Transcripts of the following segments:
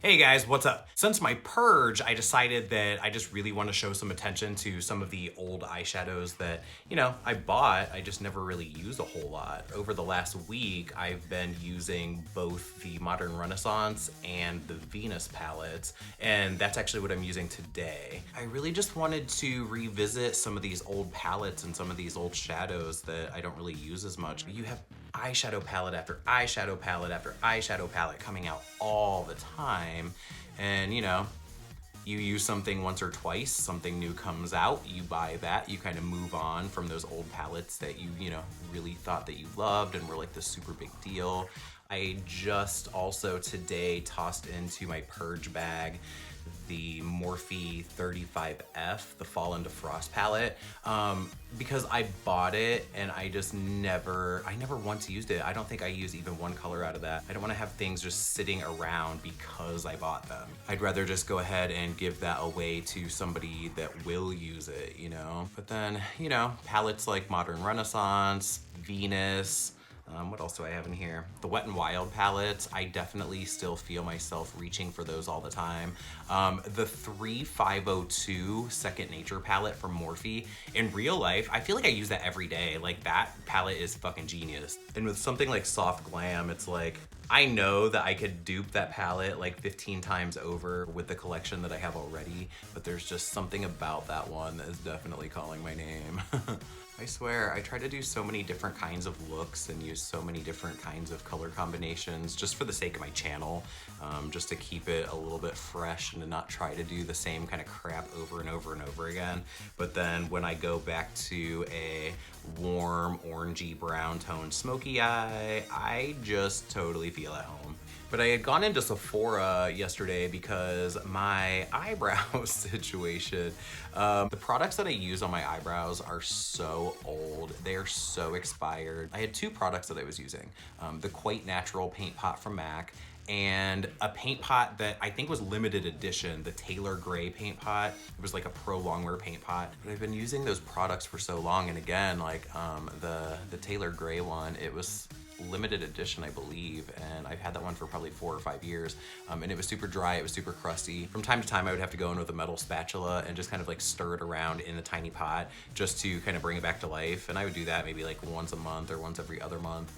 Hey guys, what's up? Since my purge, I decided that I just really want to show some attention to some of the old eyeshadows that, I bought, I just never really used a whole lot. Over the last week, I've been using both the Modern Renaissance and the Venus palettes, and that's actually what I'm using today. I really just wanted to revisit some of these old palettes and some of these old shadows that I don't really use as much. You have eyeshadow palette after eyeshadow palette after eyeshadow palette coming out all the time, and you use something once or twice, something new comes out, you buy that, you kind of move on from those old palettes that you really thought that you loved and were like the super big deal. I just also today tossed into my purge bag the Morphe 35F, the Fall into Frost palette, because I bought it and I never once used it. I don't think I use even one color out of that. I don't want to have things just sitting around because I bought them. I'd rather just go ahead and give that away to somebody that will use it, But then, palettes like Modern Renaissance, Venus, what else do I have in here? The Wet n Wild palettes, I definitely still feel myself reaching for those all the time. The 3502 Second Nature palette from Morphe, in real life, I feel like I use that every day. Like, that palette is fucking genius. And with something like Soft Glam, it's like, I know that I could dupe that palette like 15 times over with the collection that I have already, but there's just something about that one that is definitely calling my name. I swear, I try to do so many different kinds of looks and use so many different kinds of color combinations just for the sake of my channel, just to keep it a little bit fresh and to not try to do the same kind of crap over and over and over again. But then when I go back to a warm, orangey brown tone smoky eye, I just totally feel at home. But I had gone into Sephora yesterday because my eyebrow situation, the products that I use on my eyebrows are so old. They are so expired. I had two products that I was using. The Quite Natural paint pot from MAC and a paint pot that I think was limited edition, the Taylor Gray paint pot. It was like a pro longwear paint pot. But I've been using those products for so long, and again, like the Taylor Gray one, it was limited edition, I believe, and I've had that one for probably 4 or 5 years, and it was super dry, it was super crusty. From time to time I would have to go in with a metal spatula and just kind of like stir it around in the tiny pot just to kind of bring it back to life, and I would do that maybe like once a month or once every other month.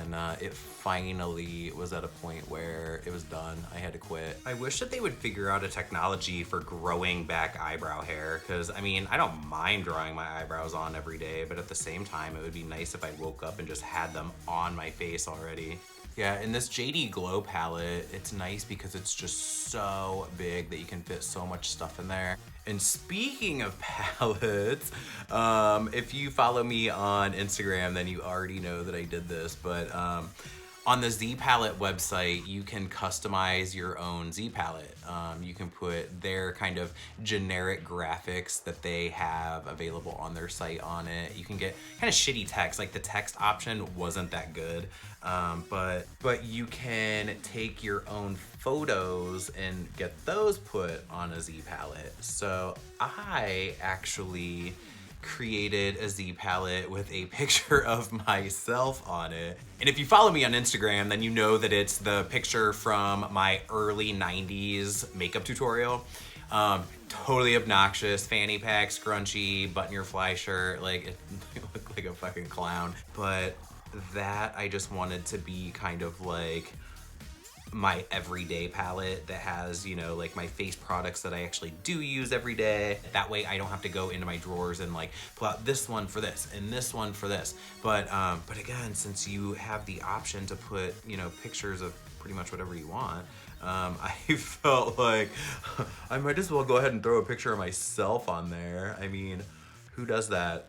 And it finally was at a point where it was done. I had to quit. I wish that they would figure out a technology for growing back eyebrow hair, because I mean, I don't mind drawing my eyebrows on every day, but at the same time, it would be nice if I woke up and just had them on my face already. Yeah, in this JD Glow palette, it's nice because it's just so big that you can fit so much stuff in there. And speaking of palettes, if you follow me on Instagram, then you already know that I did this, but on the Z Palette website, you can customize your own Z palette. You can put their kind of generic graphics that they have available on their site on it. You can get kind of shitty text, like the text option wasn't that good, but you can take your own photos and get those put on a Z palette. So I actually created a Z palette with a picture of myself on it. And if you follow me on Instagram, then you know that it's the picture from my early 90s makeup tutorial. Totally obnoxious, fanny pack, scrunchy, button your fly shirt, like it looked like a fucking clown. But that I just wanted to be kind of like my everyday palette that has, like my face products that I actually do use every day. That way I don't have to go into my drawers and like pull out this one for this and this one for this. But again, since you have the option to put, pictures of pretty much whatever you want, I felt like I might as well go ahead and throw a picture of myself on there. I mean, who does that?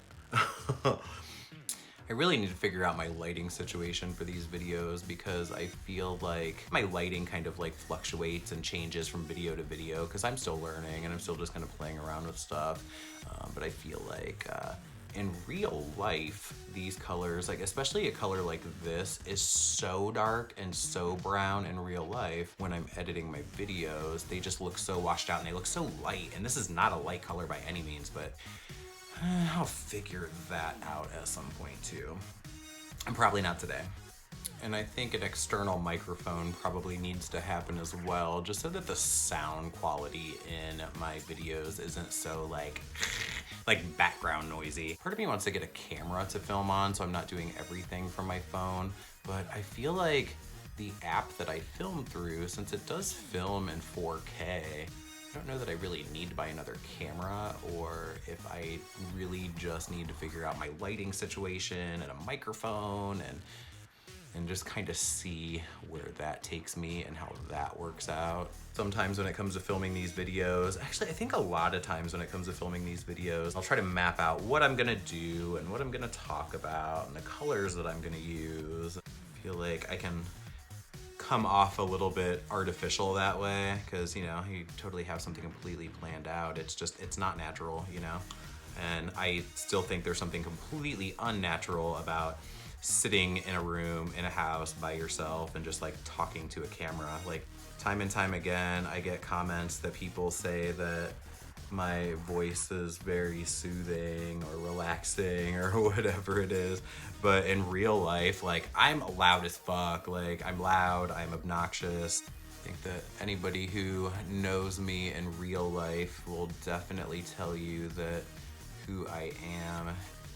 I really need to figure out my lighting situation for these videos because I feel like my lighting kind of like fluctuates and changes from video to video because I'm still learning and I'm still just kind of playing around with stuff. But I feel like in real life, these colors, like especially a color like this, is so dark and so brown in real life. When I'm editing my videos, they just look so washed out and they look so light. And this is not a light color by any means, but I'll figure that out at some point too. And probably not today. And I think an external microphone probably needs to happen as well, just so that the sound quality in my videos isn't so like background noisy. Part of me wants to get a camera to film on, so I'm not doing everything from my phone, but I feel like the app that I film through, since it does film in 4K, I don't know that I really need to buy another camera, or if I really just need to figure out my lighting situation and a microphone and just kind of see where that takes me and how that works out. Sometimes when it comes to filming these videos, actually I think a lot of times when it comes to filming these videos, I'll try to map out what I'm gonna do and what I'm gonna talk about and the colors that I'm gonna use. I feel like I can come off a little bit artificial that way, because you know, you totally have something completely planned out. It's not natural, you know? And I still think there's something completely unnatural about sitting in a room in a house by yourself and just like talking to a camera. Like time and time again, I get comments that people say that my voice is very soothing or relaxing or whatever it is. But in real life, like I'm loud as fuck. Like I'm loud, I'm obnoxious. I think that anybody who knows me in real life will definitely tell you that who I am,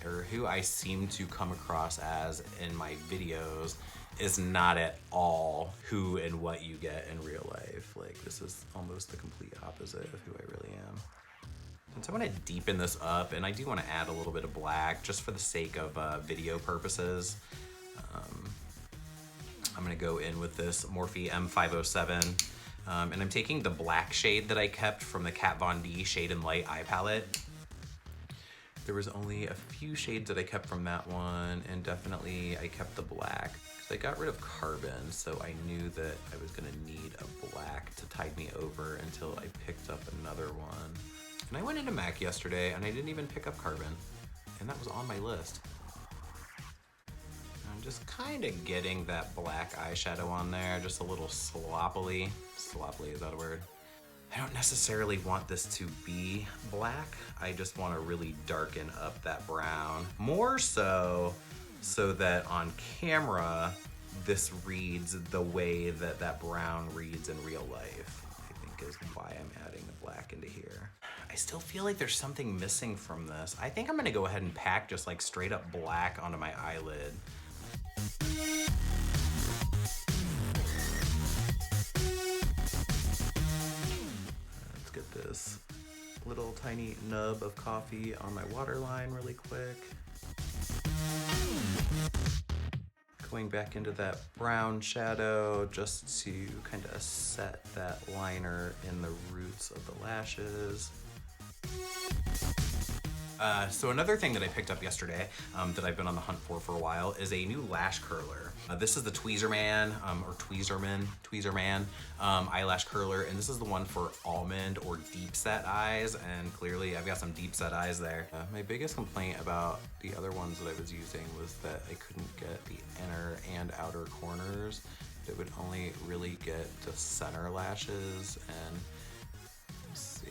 or who I seem to come across as in my videos, is not at all who and what you get in real life. Like this is almost the complete opposite of who I really am. And so I want to deepen this up, and I do want to add a little bit of black just for the sake of video purposes. I'm gonna go in with this Morphe M507, and I'm taking the black shade that I kept from the Kat Von D Shade and Light eye palette. There was only a few shades that I kept from that one, and definitely I kept the black. I got rid of carbon, so I knew that I was gonna need a black to tide me over until I picked up another one. And I went into MAC yesterday and I didn't even pick up carbon, and that was on my list. I'm just kind of getting that black eyeshadow on there, just a little sloppily. Sloppily, is that a word? I don't necessarily want this to be black. I just want to really darken up that brown. More so that on camera, this reads the way that that brown reads in real life, I think is why I'm adding the black into here. I still feel like there's something missing from this. I think I'm gonna go ahead and pack just like straight up black onto my eyelid. Get this little tiny nub of coffee on my waterline really quick. Going back into that brown shadow just to kind of set that liner in the roots of the lashes. So another thing that I picked up yesterday that I've been on the hunt for a while is a new lash curler. This is the Tweezerman or Tweezerman eyelash curler, and this is the one for almond or deep set eyes, and clearly I've got some deep set eyes there. My biggest complaint about the other ones that I was using was that I couldn't get the inner and outer corners. It would only really get the center lashes, and let's see.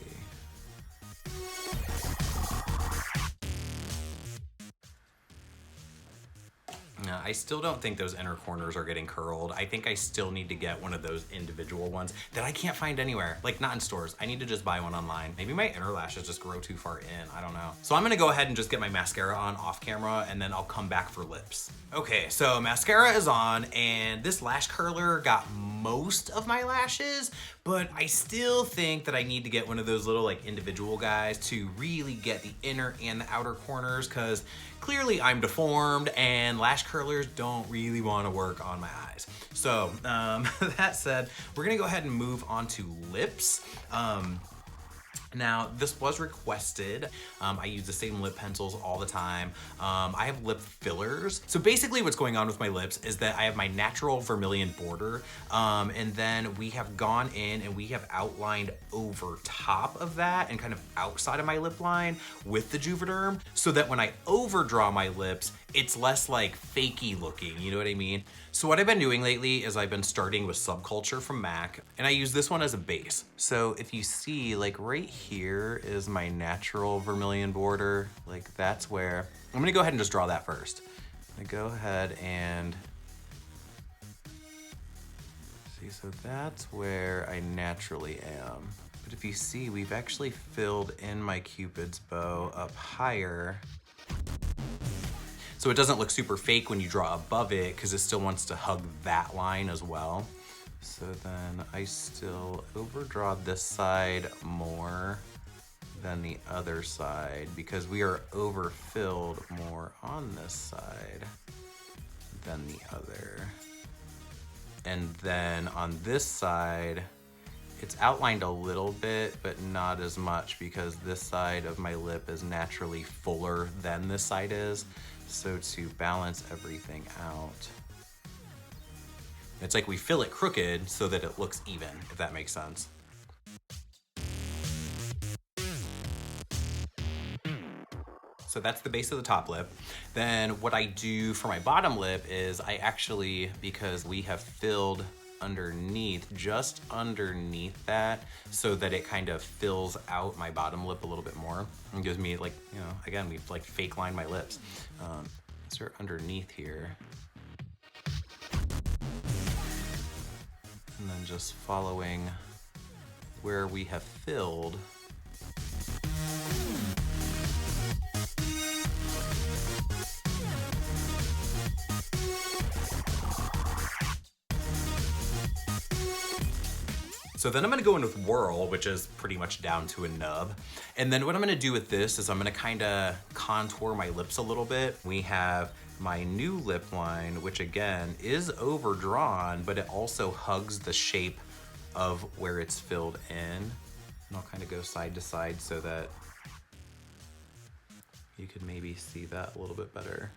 I still don't think those inner corners are getting curled. I think I still need to get one of those individual ones that I can't find anywhere, like not in stores. I need to just buy one online. Maybe my inner lashes just grow too far in, I don't know. So I'm gonna go ahead and just get my mascara on off camera, and then I'll come back for lips. Okay, so mascara is on, and this lash curler got most of my lashes, but I still think that I need to get one of those little like individual guys to really get the inner and the outer corners, because clearly I'm deformed and lash curlers don't really want to work on my eyes. So that said, we're gonna go ahead and move on to lips. Now, this was requested. I use the same lip pencils all the time. I have lip fillers. So basically what's going on with my lips is that I have my natural vermilion border, and then we have gone in and we have outlined over top of that and kind of outside of my lip line with the Juvederm, so that when I overdraw my lips, it's less like fakey looking, you know what I mean? So what I've been doing lately is I've been starting with Subculture from MAC, and I use this one as a base. So if you see, like right here is my natural vermilion border, like that's where, I'm gonna go ahead and just draw that first. I'm gonna go ahead and See, so that's where I naturally am. But if you see, we've actually filled in my Cupid's bow up higher. So it doesn't look super fake when you draw above it because it still wants to hug that line as well. So then I still overdraw this side more than the other side because we are overfilled more on this side than the other. And then on this side, it's outlined a little bit, but not as much because this side of my lip is naturally fuller than this side is. So to balance everything out, it's like we fill it crooked so that it looks even, if that makes sense. So that's the base of the top lip. Then what I do for my bottom lip is I actually, because we have filled underneath, just underneath that, so that it kind of fills out my bottom lip a little bit more and gives me like, you know, again, we've like fake lined my lips. Start underneath here. And then just following where we have filled. So then I'm gonna go in with Whirl, which is pretty much down to a nub. And then what I'm gonna do with this is I'm gonna kinda contour my lips a little bit. We have my new lip line, which again is overdrawn, but it also hugs the shape of where it's filled in. And I'll kind of go side to side so that you could maybe see that a little bit better.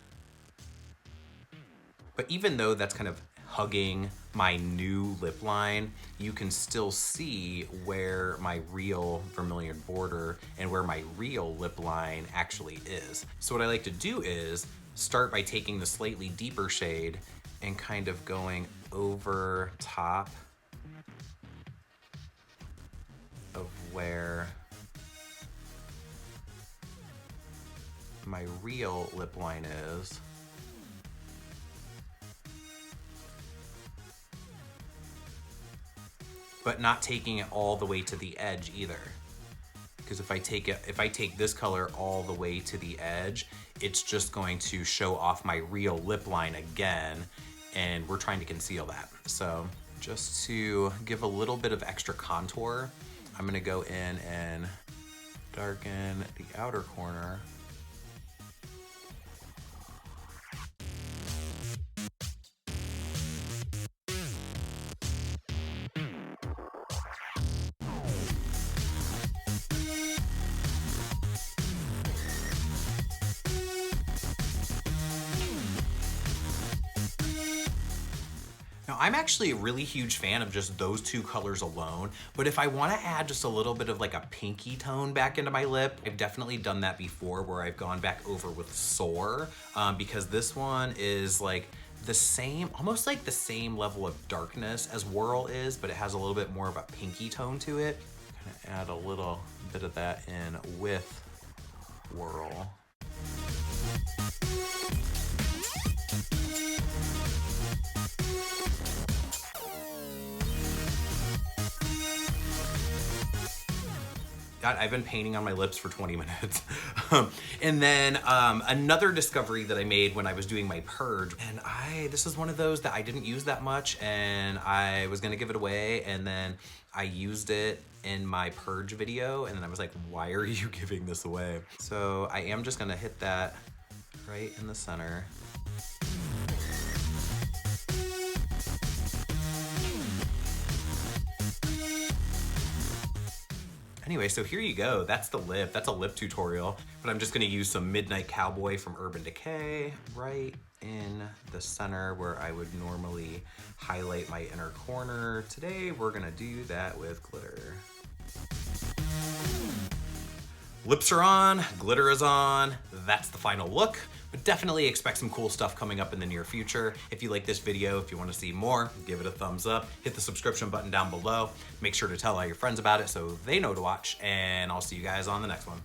But even though that's kind of hugging my new lip line, you can still see where my real vermilion border and where my real lip line actually is. So what I like to do is start by taking the slightly deeper shade and kind of going over top of where my real lip line is. But not taking it all the way to the edge either. Because if I take this color all the way to the edge, it's just going to show off my real lip line again, and we're trying to conceal that. So just to give a little bit of extra contour, I'm gonna go in and darken the outer corner. Now, I'm actually a really huge fan of just those two colors alone, but if I wanna add just a little bit of like a pinky tone back into my lip, I've definitely done that before where I've gone back over with Soar, because this one is like the same, almost like the same level of darkness as Whirl is, but it has a little bit more of a pinky tone to it. Kind of add a little bit of that in with Whirl. God, I've been painting on my lips for 20 minutes. And then another discovery that I made when I was doing my purge, and this is one of those that I didn't use that much, and I was gonna give it away, and then I used it in my purge video, and then I was like, why are you giving this away? So I am just gonna hit that right in the center. Anyway, so here you go. That's the lip. That's a lip tutorial. But I'm just gonna use some Midnight Cowboy from Urban Decay right in the center where I would normally highlight my inner corner. Today, we're gonna do that with glitter. Lips are on, glitter is on. That's the final look. But definitely expect some cool stuff coming up in the near future. If you like this video, if you want to see more, give it a thumbs up. Hit the subscription button down below. Make sure to tell all your friends about it so they know to watch, and I'll see you guys on the next one.